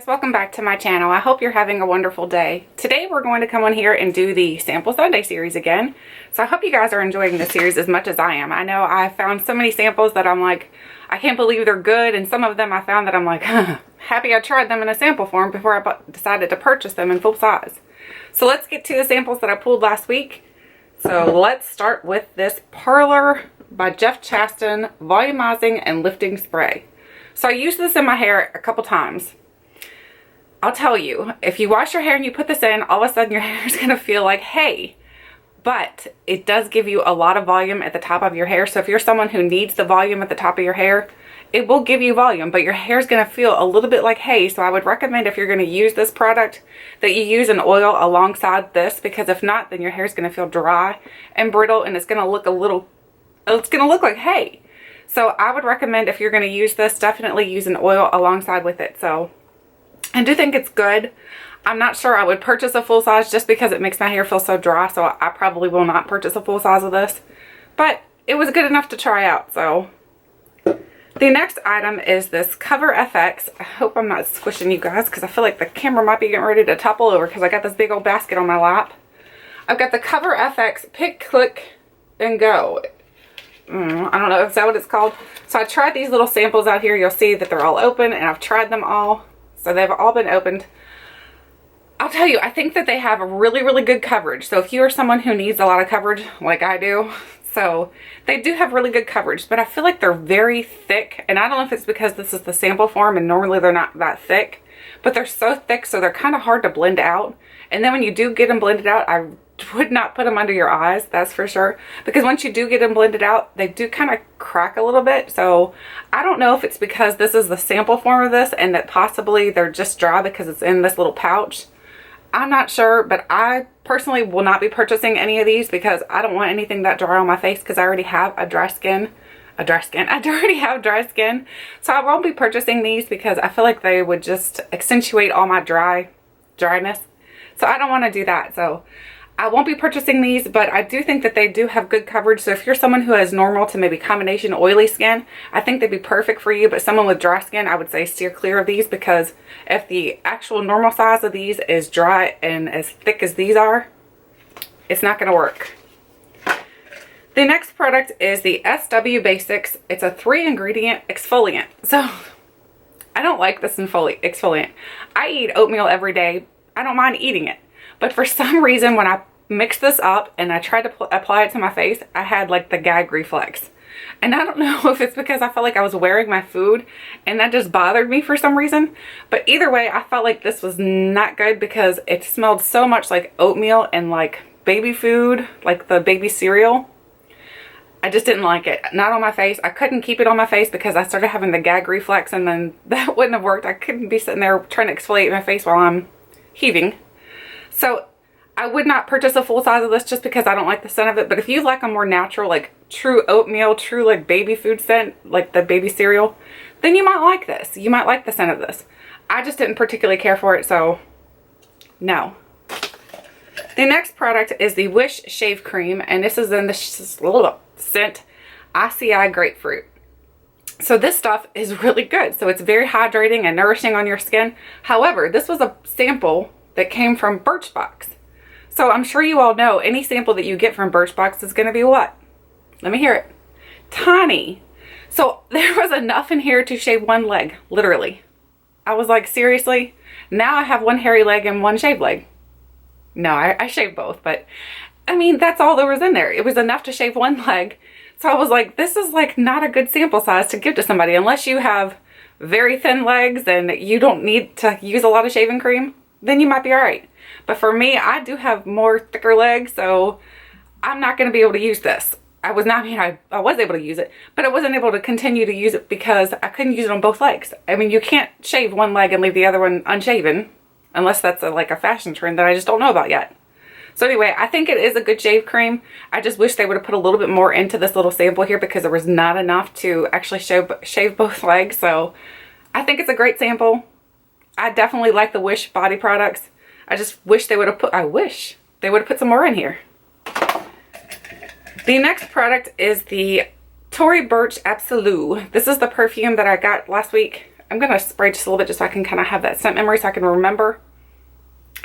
Guys, welcome back to my channel. I hope you're having a wonderful day. Today we're going to come on here and do the Sample Sunday series again. So I hope you guys are enjoying this series as much as I am. I know I found so many samples that I'm like, I can't believe they're good, and some of them I found that I'm like, happy I tried them in a sample form before I decided to purchase them in full size. So let's get to the samples that I pulled last week. So let's start with this Parlor by Jeff Chastain Volumizing and Lifting Spray. So I used this in my hair a couple times. I'll tell you, if you wash your hair and you put this in, all of a sudden your hair is going to feel like hay. But it does give you a lot of volume at the top of your hair. So if you're someone who needs the volume at the top of your hair, it will give you volume, but your hair is going to feel a little bit like hay. So I would recommend, if you're going to use this product, that you use an oil alongside this, because if not, then your hair is going to feel dry and brittle, and it's going to look like hay. So I would recommend, if you're going to use this, definitely use an oil alongside with it. So I do think it's good. I'm not sure I would purchase a full size just because it makes my hair feel so dry, so I probably will not purchase a full size of this. But it was good enough to try out. So the next item is this Cover FX. I hope I'm not squishing you guys, because I feel like the camera might be getting ready to topple over because I got this big old basket on my lap. I've got the Cover FX Pick, Click, and Go. I don't know, is that what it's called? So I tried these little samples out here. You'll see that they're all open, and I've tried them all. So they've all been opened. I'll tell you, I think that they have a really, really good coverage. So if you are someone who needs a lot of coverage, like I do, so they do have really good coverage, but I feel like they're very thick. And I don't know if it's because this is the sample form and normally they're not that thick, but they're so thick, so they're kind of hard to blend out. And then when you do get them blended out, I would not put them under your eyes, that's for sure, because once you do get them blended out, they do kind of crack a little bit. So I don't know if it's because this is the sample form of this and that possibly they're just dry because it's in this little pouch. I'm not sure, but I personally will not be purchasing any of these because I don't want anything that dry on my face, because I already have I already have dry skin. So I won't be purchasing these because I feel like they would just accentuate all my dryness. So I don't want to do that. So I won't be purchasing these, but I do think that they do have good coverage. So if you're someone who has normal to maybe combination oily skin, I think they'd be perfect for you. But someone with dry skin, I would say steer clear of these, because if the actual normal size of these is dry and as thick as these are, it's not going to work. The next product is the SW Basics. It's a 3-ingredient exfoliant. So I don't like this exfoliant. I eat oatmeal every day. I don't mind eating it. But for some reason, when I mixed this up and I tried to apply it to my face, I had like the gag reflex. And I don't know if it's because I felt like I was wearing my food and that just bothered me for some reason. But either way, I felt like this was not good because it smelled so much like oatmeal and like baby food, like the baby cereal. I just didn't like it. Not on my face. I couldn't keep it on my face because I started having the gag reflex, and then that wouldn't have worked. I couldn't be sitting there trying to exfoliate my face while I'm heaving. So I would not purchase a full size of this just because I don't like the scent of it. But if you like a more natural, like true oatmeal, true like baby food scent, like the baby cereal, then you might like this. You might like the scent of this. I just didn't particularly care for it, so no. The next product is the Wish Shave Cream, and this is in the little scent ICI Grapefruit. So this stuff is really good. So it's very hydrating and nourishing on your skin. However, this was a sample that came from Birchbox. So I'm sure you all know any sample that you get from Birchbox is going to be what? Let me hear it. Tiny. So there was enough in here to shave one leg, literally. I was like, seriously? Now I have one hairy leg and one shaved leg. No, I shaved both, but I mean, that's all there was in there. It was enough to shave one leg. So I was like, this is like not a good sample size to give to somebody unless you have very thin legs and you don't need to use a lot of shaving cream. Then you might be all right. But for me, I do have more thicker legs, so I'm not going to be able to use this. I was able to use it, but I wasn't able to continue to use it because I couldn't use it on both legs. I mean, you can't shave one leg and leave the other one unshaven, unless that's like a fashion trend that I just don't know about yet. So anyway, I think it is a good shave cream. I just wish they would have put a little bit more into this little sample here because there was not enough to actually shave both legs. So I think it's a great sample. I definitely like the Wish body products. I just wish they would have put some more in here. The next product is the Tory Burch Absolute. This is the perfume that I got last week. I'm going to spray just a little bit just so I can kind of have that scent memory so I can remember.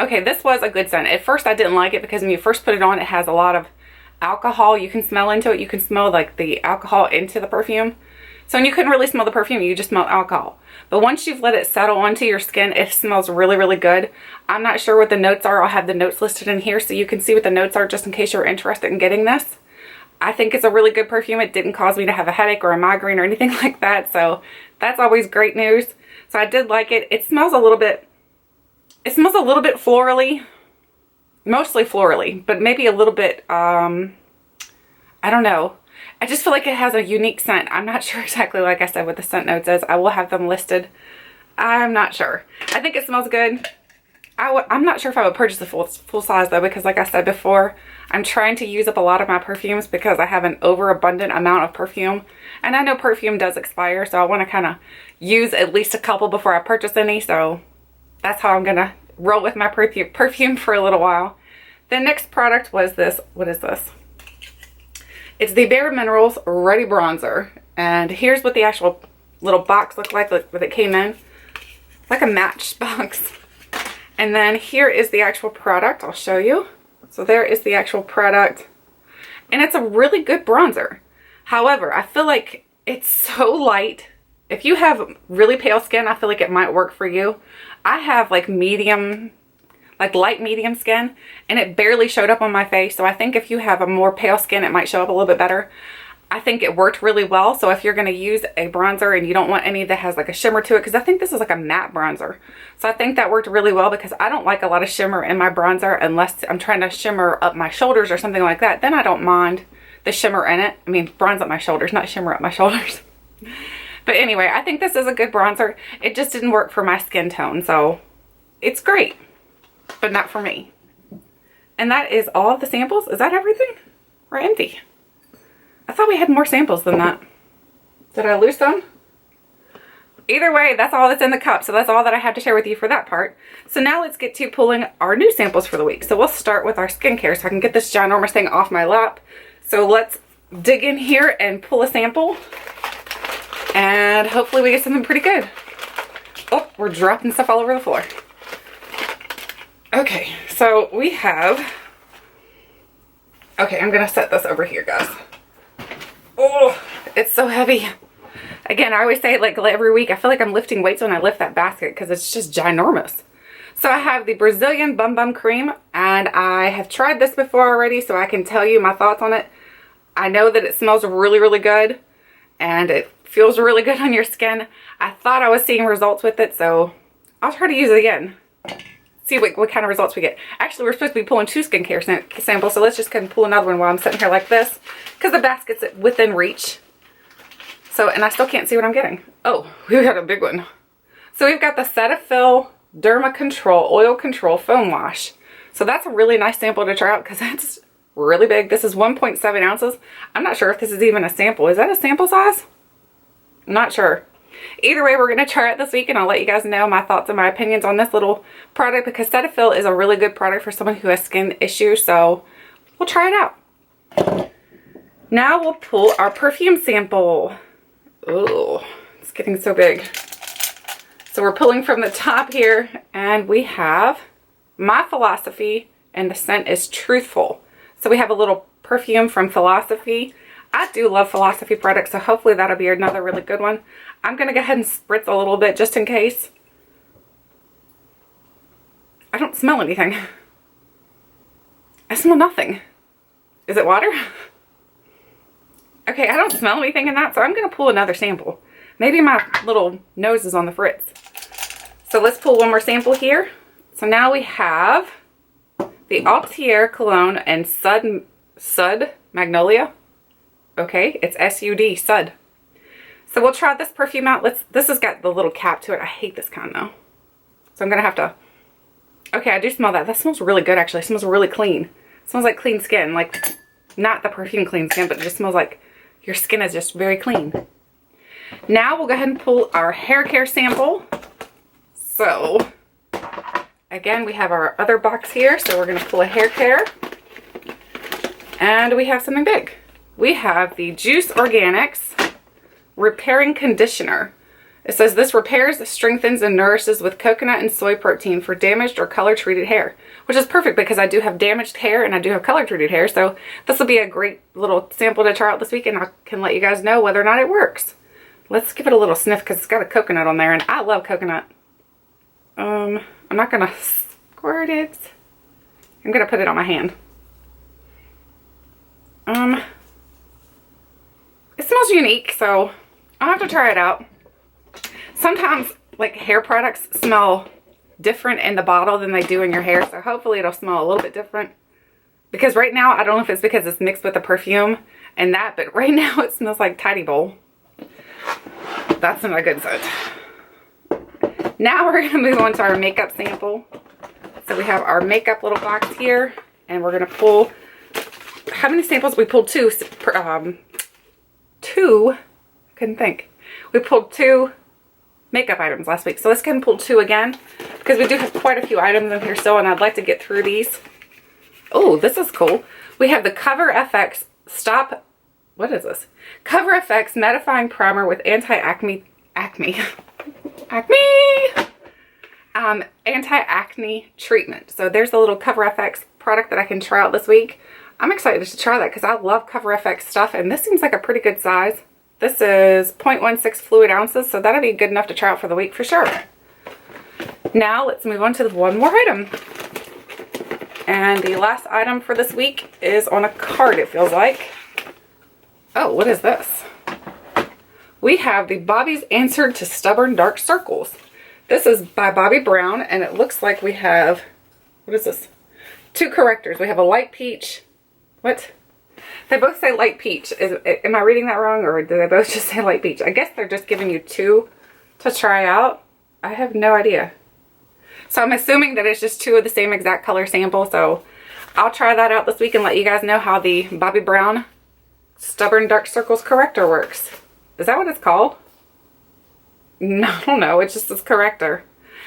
Okay, this was a good scent. At first I didn't like it because when you first put it on, it has a lot of alcohol. You can smell into it. You can smell like the alcohol into the perfume. So when you couldn't really smell the perfume, you just smelled alcohol. But once you've let it settle onto your skin, it smells really, really good. I'm not sure what the notes are. I'll have the notes listed in here so you can see what the notes are just in case you're interested in getting this. I think it's a really good perfume. It didn't cause me to have a headache or a migraine or anything like that. So that's always great news. So I did like it. It smells a little bit florally, mostly florally, but maybe a little bit, I don't know. I just feel like it has a unique scent. I'm not sure exactly, like I said, what the scent notes is. I will have them listed. I'm not sure. I think it smells good. I'm not sure if I would purchase the full size though, because like I said before, I'm trying to use up a lot of my perfumes because I have an overabundant amount of perfume. And I know perfume does expire, so I want to kind of use at least a couple before I purchase any. So that's how I'm going to roll with my perfume for a little while. The next product was this. What is this? It's the BareMinerals Ready Bronzer. And here's what the actual little box looked like what it came in. Like a matchbox. And then here is the actual product. I'll show you. So there is the actual product. And it's a really good bronzer. However, I feel like it's so light. If you have really pale skin, I feel like it might work for you. I have like medium, like light medium skin, and it barely showed up on my face. So I think if you have a more pale skin, it might show up a little bit better. I think it worked really well. So if you're going to use a bronzer and you don't want any that has like a shimmer to it, because I think this is like a matte bronzer. So I think that worked really well because I don't like a lot of shimmer in my bronzer unless I'm trying to shimmer up my shoulders or something like that. Then I don't mind the shimmer in it. I mean, bronze up my shoulders, not shimmer up my shoulders. But anyway, I think this is a good bronzer. It just didn't work for my skin tone. So it's great, but not for me. And that is all of the samples. Is that everything? We're empty. I thought we had more samples than that. Did I lose some? Either way, that's all that's in the cup. So that's all that I have to share with you for that part. So now let's get to pulling our new samples for the week. So we'll start with our skincare so I can get this ginormous thing off my lap. So let's dig in here and pull a sample. And hopefully we get something pretty good. Oh, we're dropping stuff all over the floor. Okay, so we have... Okay, I'm going to set this over here, guys. Oh, it's so heavy. Again, I always say it like every week. I feel like I'm lifting weights when I lift that basket because it's just ginormous. So I have the Brazilian Bum Bum Cream, and I have tried this before already, so I can tell you my thoughts on it. I know that it smells really, really good, and it feels really good on your skin. I thought I was seeing results with it, so I'll try to use it again. See what kind of results we get. Actually, we're supposed to be pulling 2 skincare samples, so let's just go ahead and pull another one while I'm sitting here like this, because the basket's within reach. So, and I still can't see what I'm getting. Oh, we got a big one. So we've got the Cetaphil Derma Control Oil Control Foam Wash. So that's a really nice sample to try out because that's really big. This is 1.7 ounces. I'm not sure if this is even a sample. Is that a sample size? I'm not sure. Either way, we're going to try it this week, and I'll let you guys know my thoughts and my opinions on this little product because Cetaphil is a really good product for someone who has skin issues, so we'll try it out. Now we'll pull our perfume sample. Oh, it's getting so big. So we're pulling from the top here, and we have My Philosophy, and the scent is Truthful. So we have a little perfume from Philosophy. I do love Philosophy products, so hopefully that'll be another really good one. I'm going to go ahead and spritz a little bit just in case. I don't smell anything. I smell nothing. Is it water? Okay, I don't smell anything in that, so I'm going to pull another sample. Maybe my little nose is on the fritz. So let's pull one more sample here. So now we have the Altier Cologne and Sud Magnolia. Okay, it's S-U-D, Sud. So we'll try this perfume out. This has got the little cap to it. I hate this kind though. So I'm going to have to... Okay, I do smell that. That smells really good actually. It smells really clean. It smells like clean skin. Like, not the perfume clean skin, but it just smells like your skin is just very clean. Now we'll go ahead and pull our hair care sample. So, again, we have our other box here. So we're going to pull a hair care. And we have something big. We have the Juice Organics Repairing Conditioner. It says this repairs, strengthens, and nourishes with coconut and soy protein for damaged or color treated hair, which is perfect because I do have damaged hair and I do have color treated hair. So this will be a great little sample to try out this week, and I can let you guys know whether or not it works. Let's give it a little sniff because it's got a coconut on there, and I love coconut. I'm not gonna squirt it. I'm gonna put it on my hand. It smells unique, so I'll have to try it out. Sometimes like hair products smell different in the bottle than they do in your hair, so hopefully it'll smell a little bit different. Because right now, I don't know if it's because it's mixed with the perfume and that, but right now it smells like Tidy Bowl. That's not a good scent. Now we're going to move on to our makeup sample. So we have our makeup little box here, and we're going to pull, how many samples? We pulled two, couldn't think. We pulled 2 makeup items last week. So let's go ahead and pull 2 again, because we do have quite a few items in here still, and I'd like to get through these. Oh, this is cool. We have the Cover FX what is this? Cover FX Mattifying Primer with anti-acne treatment. So there's a little Cover FX product that I can try out this week. I'm excited to try that because I love Cover FX stuff, and this seems like a pretty good size. This is 0.16 fluid ounces, so that'll be good enough to try out for the week for sure. Now let's move on to one more item. And the last item for this week is on a card, it feels like. Oh, what is this? We have the Bobbi's Answer to Stubborn Dark Circles. This is by Bobbi Brown, and it looks like we have, what is this? 2 correctors. We have a light peach. What? They both say light peach. Am I reading that wrong, or do they both just say light peach? I guess they're just giving you 2 to try out. I have no idea. So I'm assuming that it's just 2 of the same exact color sample. So I'll try that out this week and let you guys know how the Bobbi Brown Stubborn Dark Circles corrector works. Is that what it's called? No, I don't know. It's just this corrector.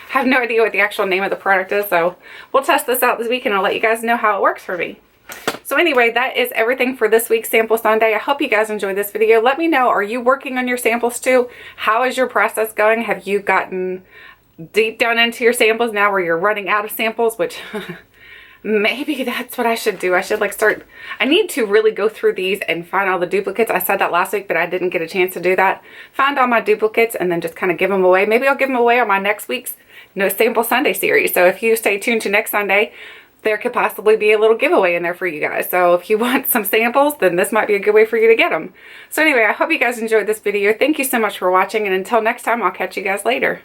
I have no idea what the actual name of the product is. So we'll test this out this week and I'll let you guys know how it works for me. So anyway, that is everything for this week's Sample Sunday. I hope you guys enjoyed this video. Let me know, are you working on your samples too? How is your process going? Have you gotten deep down into your samples now where you're running out of samples? Which maybe that's what I should do. I should I need to really go through these and find all the duplicates. I said that last week, but I didn't get a chance to do that. Find all my duplicates and then just kind of give them away. Maybe I'll give them away on my next week's Sample Sunday series. So if you stay tuned to next Sunday, there could possibly be a little giveaway in there for you guys. So if you want some samples, then this might be a good way for you to get them. So anyway, I hope you guys enjoyed this video. Thank you so much for watching, and until next time, I'll catch you guys later.